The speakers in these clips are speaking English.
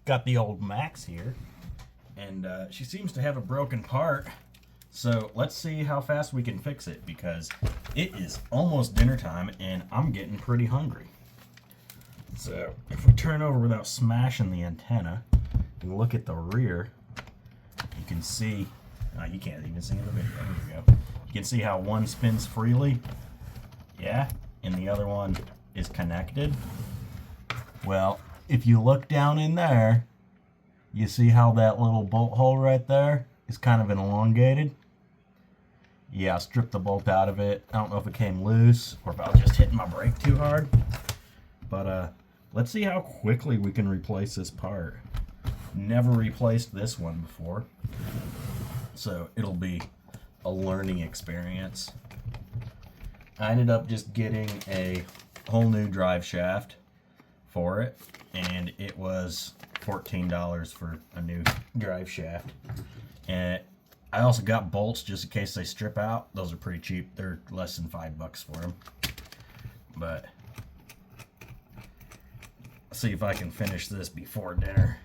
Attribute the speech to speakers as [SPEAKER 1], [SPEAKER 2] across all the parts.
[SPEAKER 1] got the old Maxx here, and she seems to have a broken part. So let's see how fast we can fix it, because it is almost dinner time and I'm getting pretty hungry. So if we turn over without smashing the antenna and look at the rear, you can see, you can't even see in the video, here we go. You can see how one spins freely, yeah, and the other one is connected. Well, if you look down in there, you see how that little bolt hole right there is kind of elongated. Yeah, I stripped the bolt out of it. I don't know if it came loose or if I was just hitting my brake too hard. But let's see how quickly we can replace this part. Never replaced this one before, so it'll be a learning experience. I ended up just getting a whole new drive shaft for it, and it was $14 for a new drive shaft. And I also got bolts just in case they strip out. Those are pretty cheap. They're less than $5 for them. But let's see if I can finish this before dinner.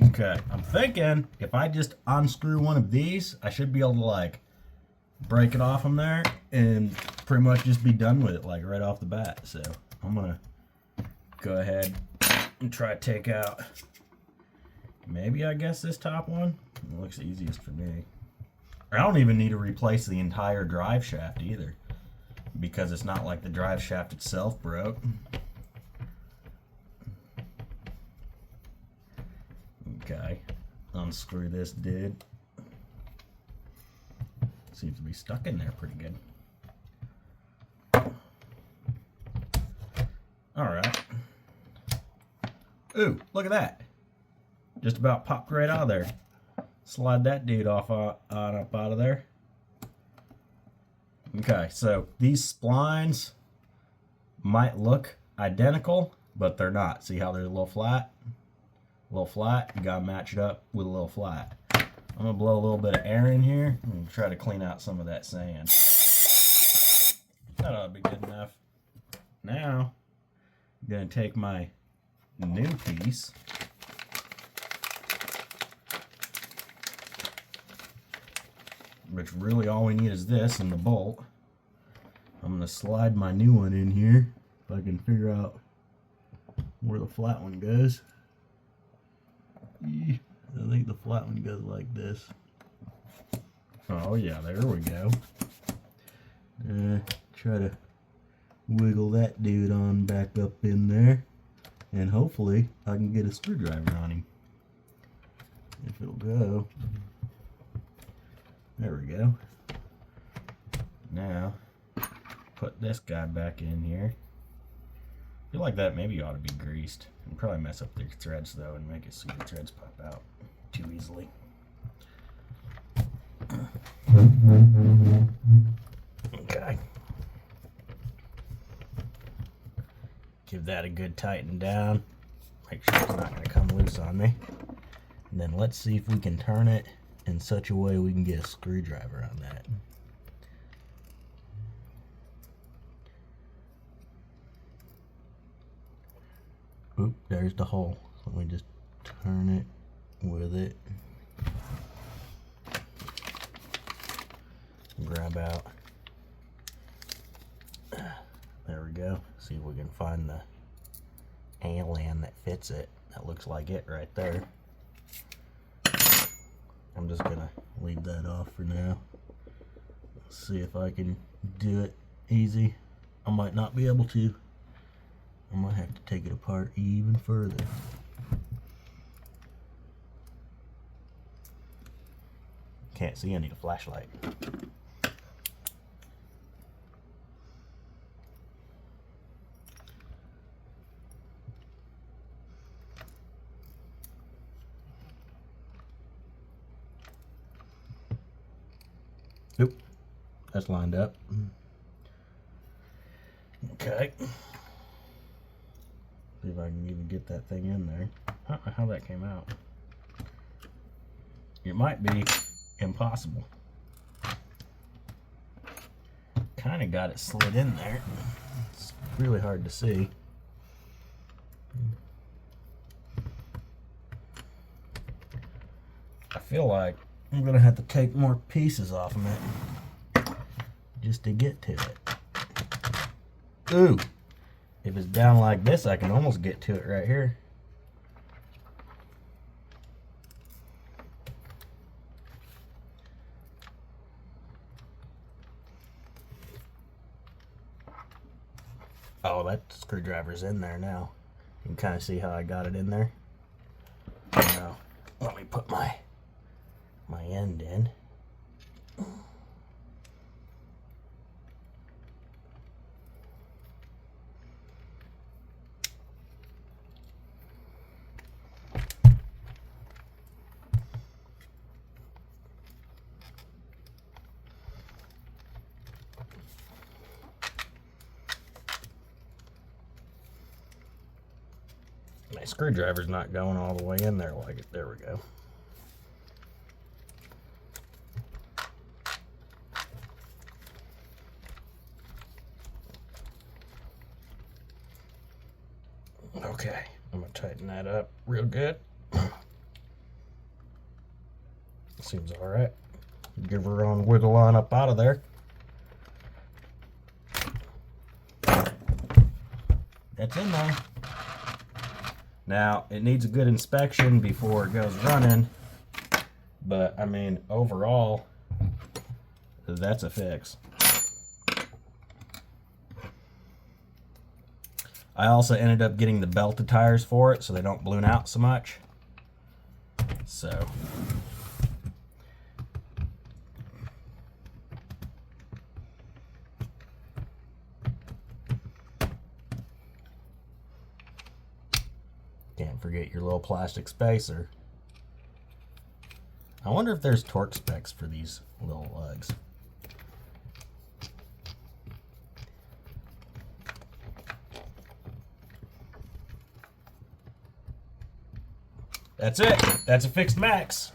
[SPEAKER 1] Okay, I'm thinking if I just unscrew one of these, I should be able to like break it off from there and pretty much just be done with it like right off the bat. So I'm gonna go ahead and try to take out maybe, I guess, this top one. It looks the easiest for me. I don't even need to replace the entire drive shaft either, because it's not like the drive shaft itself broke. Okay, unscrew this dude. Seems to be stuck in there pretty good. Alright. Ooh, look at that. Just about popped right out of there. Slide that dude off up out of there. Okay, so these splines might look identical, but they're not. See how they're a little flat? A little flat. You gotta match it up with a little flat. I'm gonna blow a little bit of air in here and try to clean out some of that sand. That ought to be good enough. Now, I'm gonna take my new piece, which really all we need is this and the bolt. I'm gonna slide my new one in here if I can figure out where the flat one goes. I think the flat one goes like this. Oh yeah, there we go. Try to wiggle that dude on back up in there, and hopefully I can get a screwdriver on him. If it'll go. There we go. Now, put this guy back in here. I feel like that maybe ought to be greased. It'll probably mess up the threads though and make it so the threads pop out too easily. Okay. Give that a good tighten down. Make sure it's not going to come loose on me. And then let's see if we can turn it in such a way we can get a screwdriver on that. Oop, there's the hole. So let me just turn it with it. Grab out. There we go. See if we can find the alien that fits it. That looks like it right there. I'm just gonna leave that off for now. Let's see if I can do it easy. I might not be able to. I might have to take it apart even further. Can't see, I need a flashlight. Oop, that's lined up. Okay. See if I can even get that thing in there. I don't know how that came out. It might be impossible. Kind of got it slid in there. It's really hard to see. feel like I'm gonna have to take more pieces off of it just to get to it. Ooh, if it's down like this, I can almost get to it right here. Oh, that screwdriver's in there now. You can kind of see how I got it in there. Now, let me put my end in. My screwdriver's not going all the way in there like it. There we go. Okay, I'm gonna tighten that up real good. Seems all right. Give her on wiggle on up out of there. That's in there. Now, it needs a good inspection before it goes running, but I mean, overall, that's a fix. I also ended up getting the belted tires for it so they don't balloon out so much. So, can't forget your little plastic spacer. I wonder if there's torque specs for these little lugs. That's it. That's a fixed Maxx.